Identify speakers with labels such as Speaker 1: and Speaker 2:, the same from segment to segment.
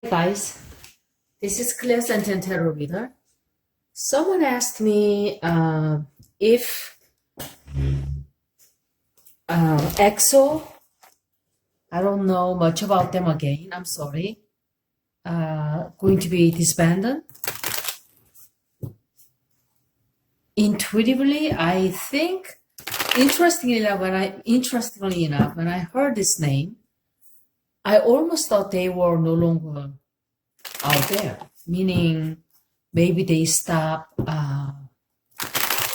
Speaker 1: Guys, this is Claire Sentient Tarot Reader. Someone asked me if EXO, I don't know much about them again, I'm sorry, going to be disbanded. Intuitively, I think, interestingly enough, when I heard this name, I almost thought they were no longer out there, meaning maybe they stopped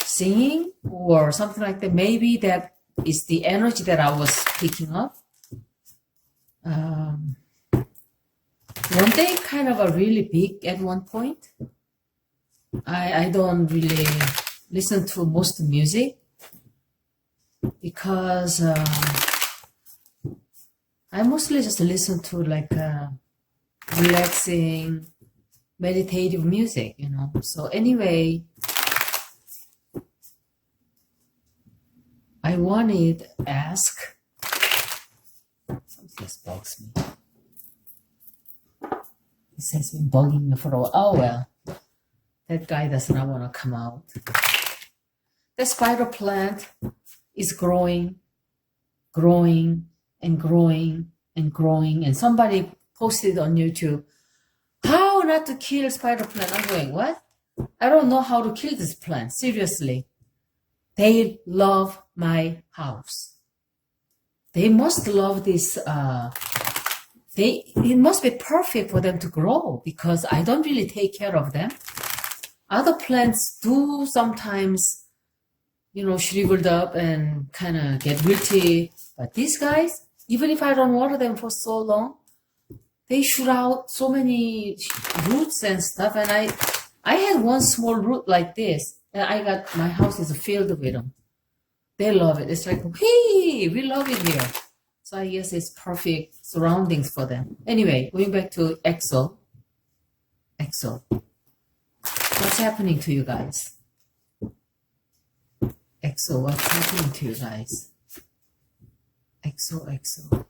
Speaker 1: singing or something like that. Maybe that is the energy that I was picking up. Weren't they kind of a really big at one point? I don't really listen to most music because I mostly just listen to like relaxing, meditative music, you know. So anyway, I wanted to ask, something just bugs me. This has been bugging me for a while. Oh well, that guy does not want to come out. The spider plant is growing, and growing and growing, and somebody posted on YouTube, how not to kill spider plant. I'm going, what? I don't know how to kill this plant, seriously. They love my house. They must love this, it must be perfect for them to grow because I don't really take care of them. Other plants do sometimes, you know, shriveled up and kind of get wilty, but these guys, even if I don't water them for so long, they shoot out so many roots and stuff. And I had one small root like this, and my house is filled with them. They love it. It's like, hey, we love it here. So I guess it's perfect surroundings for them. Anyway, going back to EXO. EXO. What's happening to you guys? EXO, what's happening to you guys? EXO, EXO.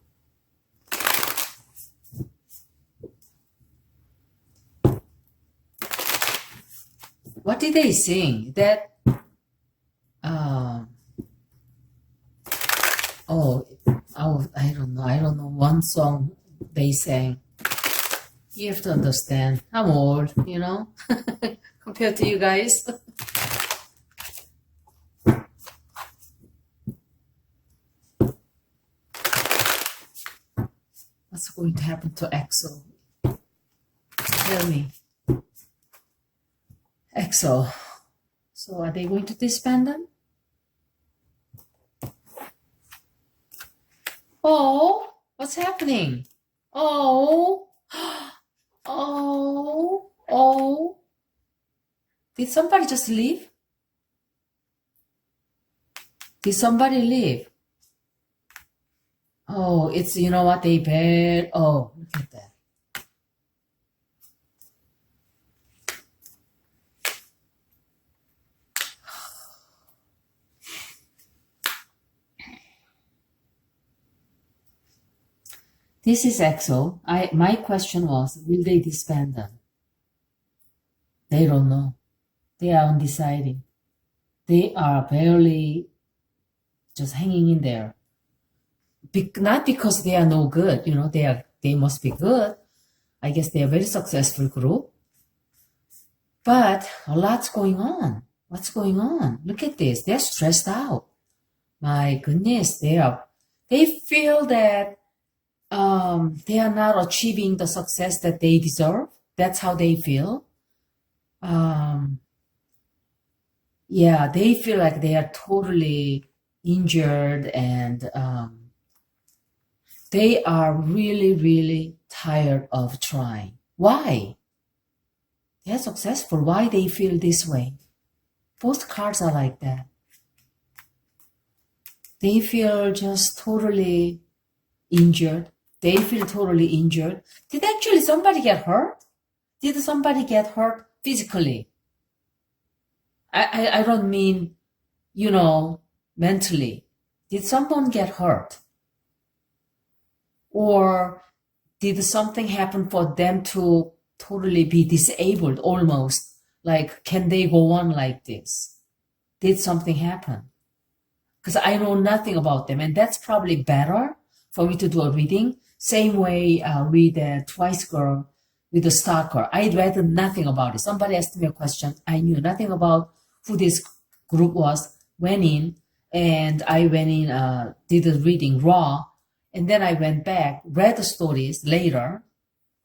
Speaker 1: What did they sing? That, I don't know. I don't know one song they sang. You have to understand. I'm old, you know, compared to you guys. What's going to happen to EXO? Tell me. EXO. So are they going to disband them? Oh, what's happening? Oh, oh. Did somebody just leave? Did somebody leave? Oh, it's, you know what, they bad. Oh, look at that. This is EXO. My question was, will they disband them? They don't know. They are undecided. They are barely just hanging in there. Not because they are no good, you know, they must be good. I guess they are a very successful group. But a lot's going on. What's going on? Look at this. They're stressed out. My goodness, they feel that they are not achieving the success that they deserve. That's how they feel. Yeah, they feel like they are totally injured and they are really, really tired of trying. Why? They're successful. Why they feel this way? Both cards are like that. They feel just totally injured. They feel totally injured. Did actually somebody get hurt? Did somebody get hurt physically? I don't mean, you know, mentally. Did someone get hurt? Or did something happen for them to totally be disabled almost? Like, can they go on like this? Did something happen? Because I know nothing about them, and that's probably better for me to do a reading. Same way with the Twice girl, with the stalker. I read nothing about it. Somebody asked me a question. I knew nothing about who this group was, went in, and I went in, did the reading raw, and then I went back, read the stories later,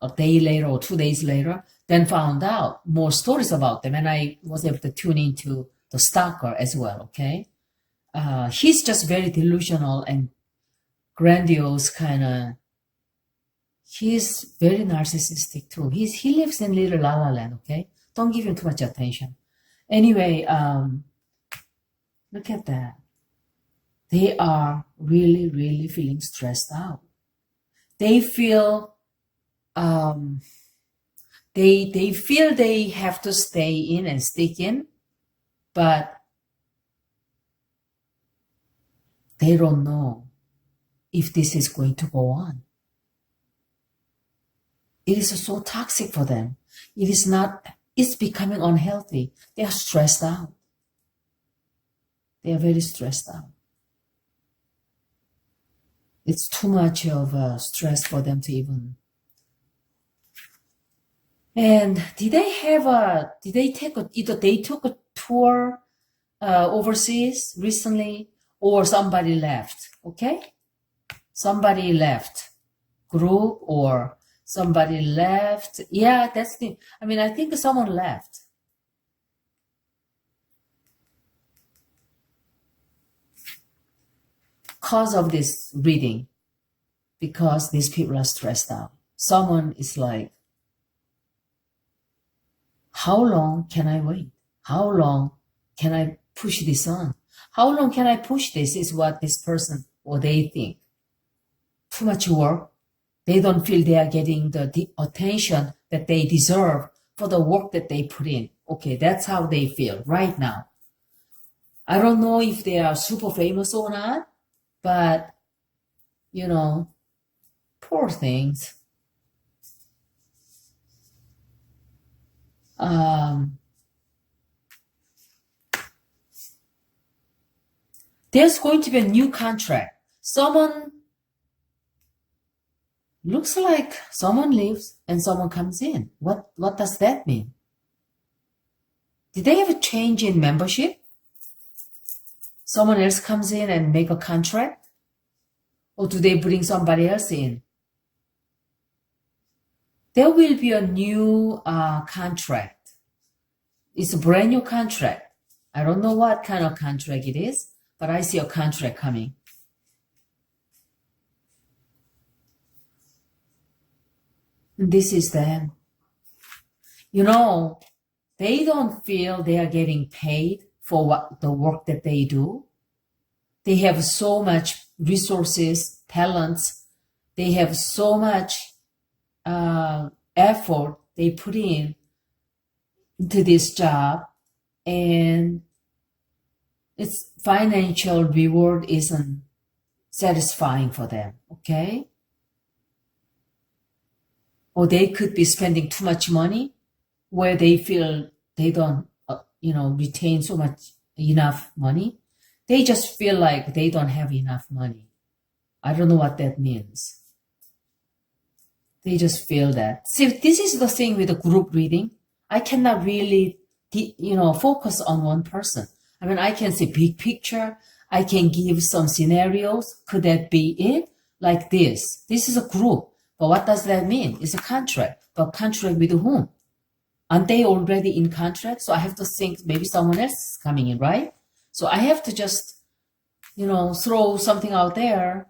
Speaker 1: a day later or 2 days later, then found out more stories about them, and I was able to tune into the stalker as well, okay? He's just very delusional and grandiose kind of. He's very narcissistic too. He lives in little La La Land, okay? Don't give him too much attention. Anyway, look at that. They are really, really feeling stressed out. They feel, they feel they have to stay in and stick in, but they don't know if this is going to go on. It is so toxic for them. It is not, it's becoming unhealthy. They are stressed out. They are very stressed out. It's too much of stress for them to even. And did they take either they took a tour overseas recently, or somebody left, okay? Somebody left group, or somebody left. Yeah, that's the, I mean, I think someone left. Cause of this reading, because these people are stressed out. Someone is like, how long can I wait? How long can I push this on? How long can I push this is what this person or they think. Too much work. They don't feel they are getting the attention that they deserve for the work that they put in. Okay, that's how they feel right now. I don't know if they are super famous or not, but, you know, poor things. There's going to be a new contract. Someone, looks like someone leaves and someone comes in. What does that mean? Did they have a change in membership? Someone else comes in and make a contract? Or do they bring somebody else in? There will be a new contract. It's a brand new contract. I don't know what kind of contract it is, but I see a contract coming. This is them. You know, they don't feel they are getting paid for the work that they do. They have so much resources, talents. They have so much effort they put in into this job, and its financial reward isn't satisfying for them, okay? Or they could be spending too much money where they feel they don't, retain so much, enough money. They just feel like they don't have enough money. I don't know what that means. They just feel that. See, this is the thing with the group reading. I cannot really, focus on one person. I mean, I can see big picture. I can give some scenarios. Could that be it? Like this. This is a group. But what does that mean? It's a contract. But contract with whom? Aren't they already in contract? So I have to think maybe someone else is coming in, right? So I have to just, throw something out there.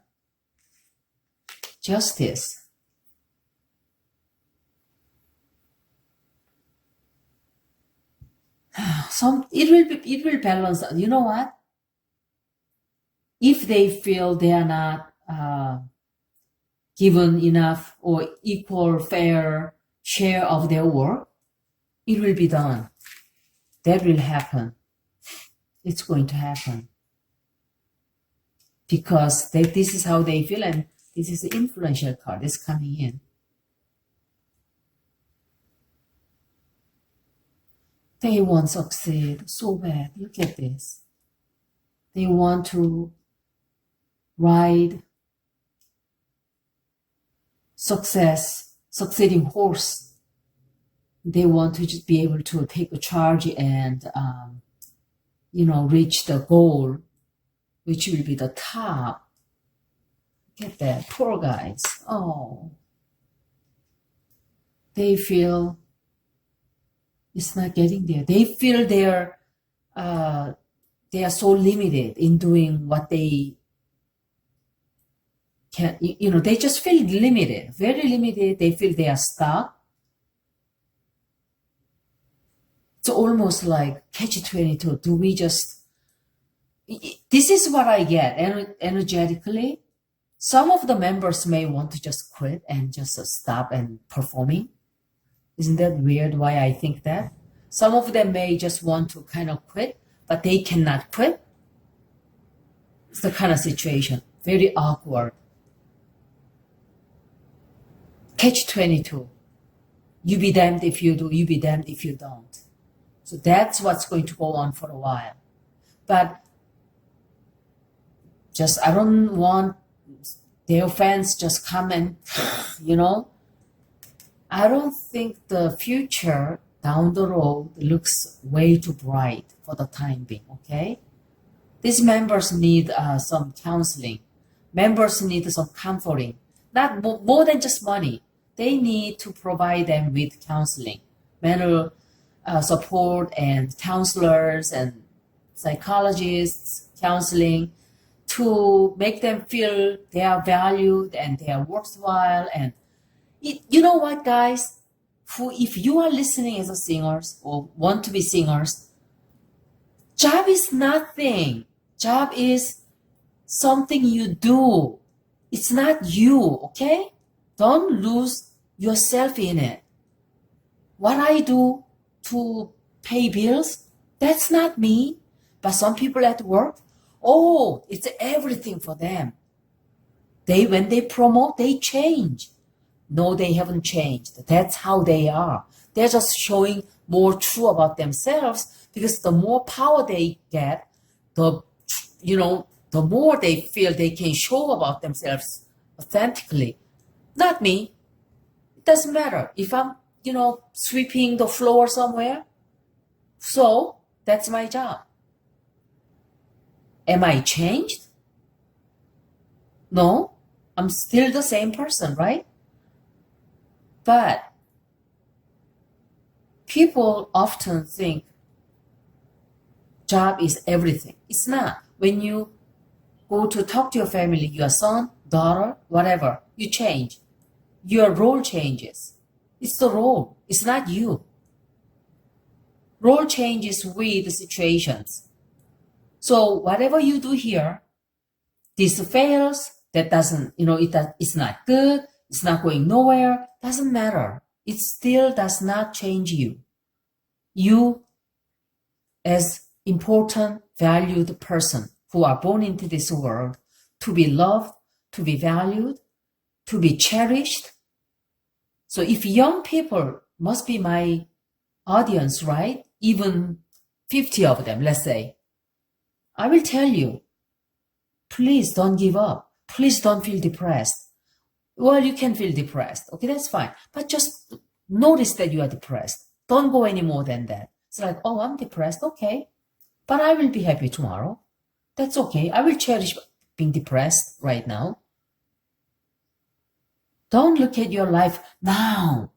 Speaker 1: Justice. It will balance. You know what? If they feel they are not given enough or equal, fair share of their work, it will be done. That will happen. It's going to happen. Because this is how they feel, and this is the influential card that's coming in. They want to succeed so bad. Look at this. They want to ride succeeding horse. They want to just be able to take a charge and, reach the goal, which will be the top. Look at that, poor guys. Oh, they feel it's not getting there. They feel they are so limited in doing what they can. They just feel limited, very limited. They feel they are stuck. It's almost like catch-22. Do we just... This is what I get energetically. Some of the members may want to just quit and just stop and performing. Isn't that weird why I think that? Some of them may just want to kind of quit, but they cannot quit. It's the kind of situation. Very awkward. Catch-22. You be damned if you do, you be damned if you don't. So that's what's going to go on for a while. But I don't want their fans just come and, I don't think the future down the road looks way too bright for the time being, okay? These members need some counseling. Members need some comforting. Not more than just money. They need to provide them with counseling, mental support and counselors and psychologists, counseling, to make them feel they are valued and they are worthwhile. And you know what, guys? If you are listening as a singers or want to be singers, job is nothing. Job is something you do. It's not you, okay? Don't lose yourself in it. What I do to pay bills, that's not me. But some people at work, it's everything for them. When they promote, they change. No, they haven't changed. That's how they are. They're just showing more true about themselves, because the more power they get, the more they feel they can show about themselves authentically. Not me. It doesn't matter if I'm, sweeping the floor somewhere. So that's my job. Am I changed? No, I'm still the same person, right? But people often think job is everything. It's not. When you go to talk to your family, your son, daughter, whatever, you change. Your role changes. It's the role. It's not you. Role changes with the situations. So whatever you do here, this fails, that doesn't, it's not good, it's not going nowhere, doesn't matter. It still does not change you. You, as important, valued person who are born into this world, to be loved, to be valued, to be cherished. So if young people must be my audience, right? Even 50 of them, let's say. I will tell you, please don't give up. Please don't feel depressed. Well, you can feel depressed. Okay, that's fine. But just notice that you are depressed. Don't go any more than that. It's like, I'm depressed. Okay. But I will be happy tomorrow. That's okay. I will cherish being depressed right now. Don't look at your life now.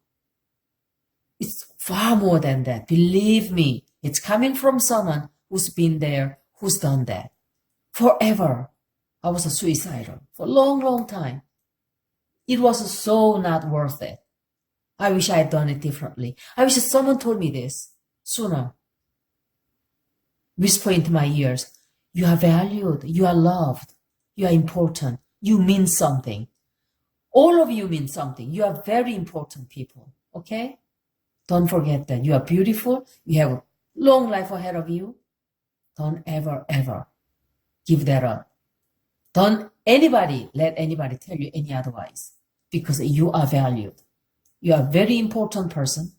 Speaker 1: It's far more than that. Believe me, it's coming from someone who's been there, who's done that. Forever. I was a suicidal for a long, long time. It was so not worth it. I wish I had done it differently. I wish someone told me this sooner. Whisper into my ears, you are valued, you are loved, you are important, you mean something. All of you mean something. You are very important people, okay? Don't forget that. You are beautiful. You have a long life ahead of you. Don't ever, ever give that up. Don't let anybody tell you any otherwise, because you are valued. You are a very important person.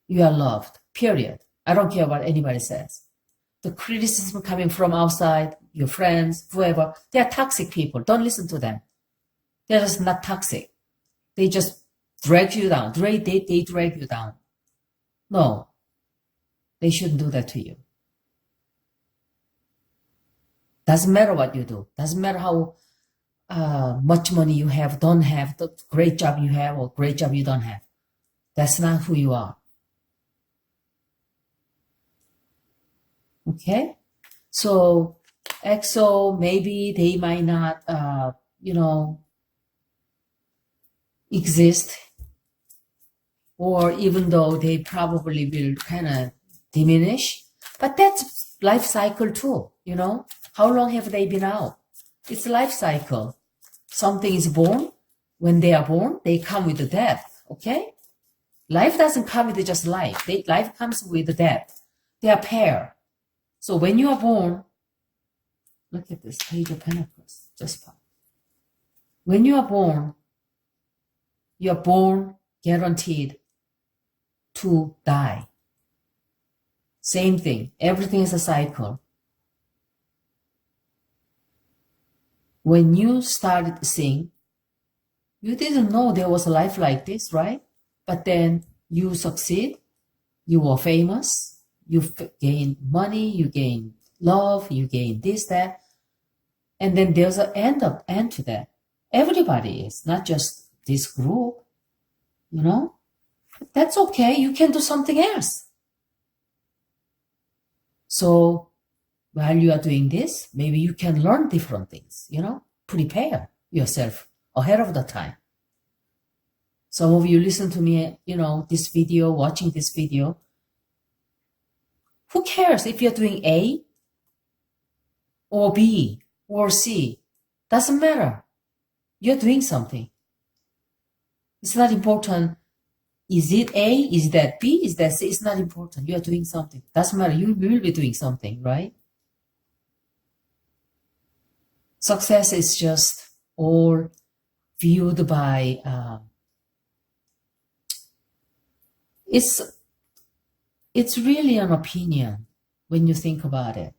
Speaker 1: You are loved. period. I don't care what anybody says. The criticism coming from outside, your friends, whoever, they are toxic people. Don't listen to them. They're just not toxic. They just drag you down. They drag you down. No, they shouldn't do that to you. Doesn't matter what you do. Doesn't matter how much money you have, don't have, the great job you have, or great job you don't have. That's not who you are. Okay? So, EXO, maybe they might not, exist, or even though they probably will kind of diminish, but that's life cycle too, How long have they been out? It's a life cycle. Something is born. When they are born, they come with the death, okay? Life doesn't come with just life. Life comes with the death. They are pair. So when you are born, look at this, Page of Pentacles, just pop. When you are born guaranteed to die. Same thing. Everything is a cycle. When you started seeing, you didn't know there was a life like this, right? But then you succeed, you were famous, you gain money, you gain love, you gain this, that, and then there's an end to that. Everybody is, not just this group, That's okay. You can do something else. So while you are doing this, maybe you can learn different things, Prepare yourself ahead of the time. Some of you listen to me, this video, watching this video. Who cares if you're doing A or B or C? Doesn't matter. You're doing something. It's not important. Is it A? Is that B? Is that C? It's not important. You're doing something. Doesn't matter. You will be doing something, right? Success is just all viewed by, it's really an opinion when you think about it.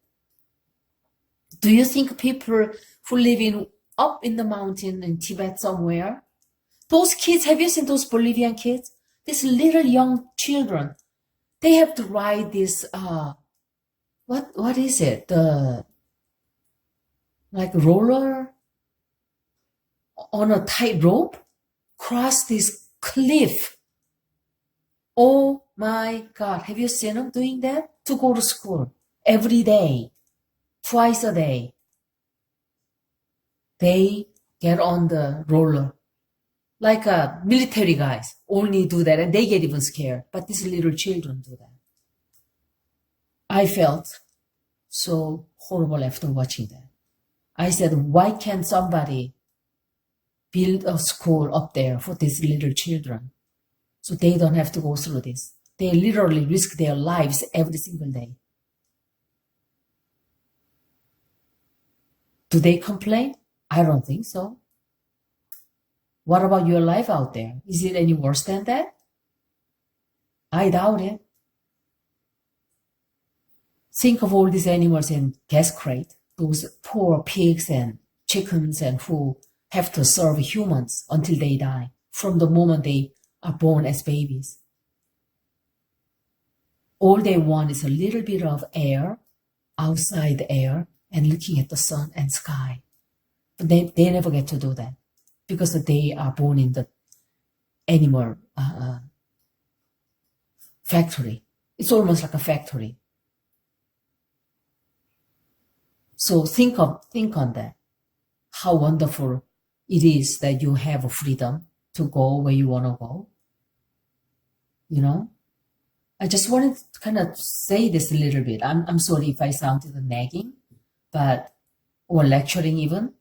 Speaker 1: Do you think people who live up in the mountain in Tibet somewhere, those kids, have you seen those Bolivian kids? These little young children, they have to ride this, what is it? Like roller on a tightrope, cross this cliff. Oh my God, have you seen them doing that? To go to school every day, twice a day. They get on the roller. Like military guys only do that, and they get even scared. But these little children do that. I felt so horrible after watching that. I said, why can't somebody build a school up there for these little children so they don't have to go through this? They literally risk their lives every single day. Do they complain? I don't think so. What about your life out there? Is it any worse than that? I doubt it. Think of all these animals in gas crate, those poor pigs and chickens and who have to serve humans until they die from the moment they are born as babies. All they want is a little bit of air, outside air, and looking at the sun and sky. But they never get to do that because they are born in the animal factory. It's almost like a factory. So think on that. How wonderful it is that you have freedom to go where you want to go. I just wanted to kind of say this a little bit. I'm sorry if I sounded nagging, or lecturing even.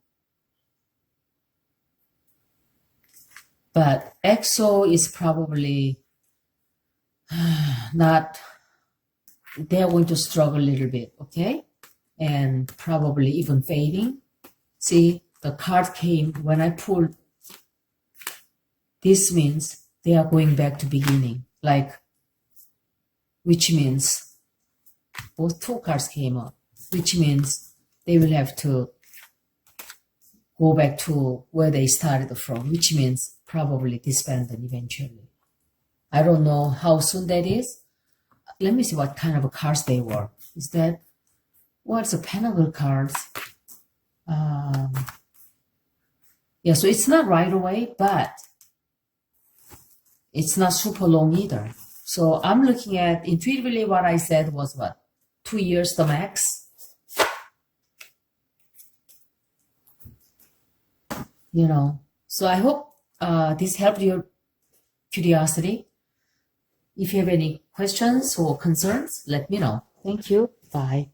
Speaker 1: But EXO is probably not, they're going to struggle a little bit, okay? And probably even fading. See, the card came when I pulled. This means they are going back to beginning. Like which means both two cards came up, which means they will have to go back to where they started from, which means probably disbanded eventually. I don't know how soon that is. Let me see what kind of cards they were. Is that, what's the Pentacle cards? Yeah, so it's not right away, but it's not super long either. So I'm looking at, intuitively what I said was what? 2 years the max? You know, so I hope this helped your curiosity. If you have any questions or concerns, let me know. Thank you. Bye.